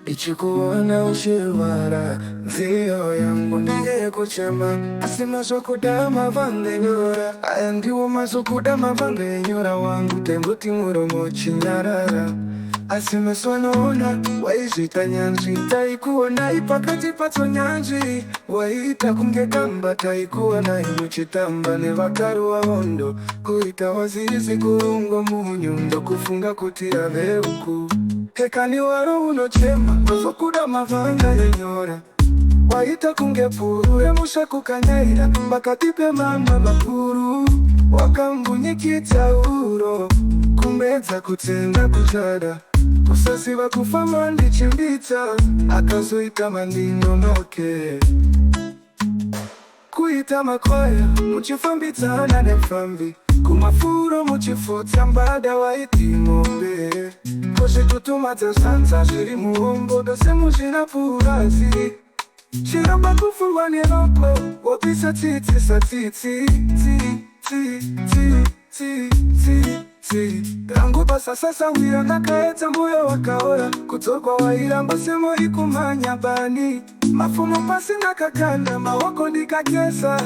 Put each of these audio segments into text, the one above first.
Ichikuona ushivara Zio yangu ndiye kuchema Asima sokuda mavange nyora Aya ndiwo masokuda mavange nyora wangu Tembuti muromo chinyarara Asime sonona Waishita nyanji Taikuona ipakati pato nyanji Waita kungekamba Taikuona imuchitamba Nevakaru wa hondo Kuita wazizi kurungo munyundo Kufunga kutira veuku Hekani waro unochema Wasokuda mavanga yenyora Waita kungepuru Emusha kukanyaira Makatipe mama bakuru Wakambunyikita uro Kumeza kutenda kutada Kusasi wakufa mandi chimbita Akazuita mandino noke Kuita makwaya Muchifambita na nefambi Kumafuro muchifuta mbada waiti ngombe Koshi tutumata sansa shiri muombo Dose mushina purazi Shiramba kufurwa nyenoko Wopisa titi sa titi Rangu basa sasa wira nakaeta mbuyo wakaora Kutokwa wairamba semo ikumanya bani Mafumo pasi nakakanda mawako nikakesa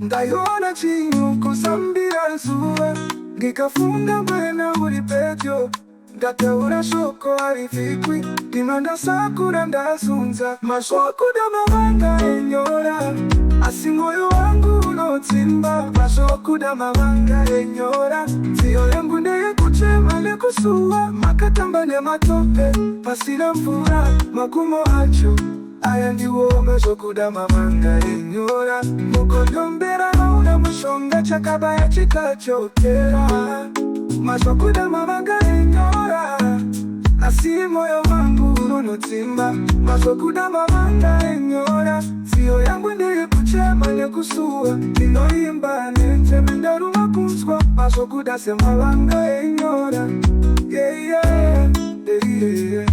Ndayona chinyu kusambira nsuwa Ngikafunga mwena uri petyo Ndataura shoko harifikwi Dinanda sakura ndasunza Mashoku damavanga enyora Asimoyo wangu unotimba Mashoku damavanga enyora Zio yangu ndeye kuchema lekusuwa Makatamba ne matope Pasina mfura makumo hacho Aya ndiwo mashoku damavanga enyora Mukondombera hauna mushonga chakabaya chikachokera Mashoku damavanga enyora Asimoyo wangu unotimba Mashoku damavanga enyora Zio yangu ndeye kuchema lekusuwa Ninoimba nenjeme ndaruma kunzwa Mashoku damavanga enyora Yeah, yeah, yeah, yeah.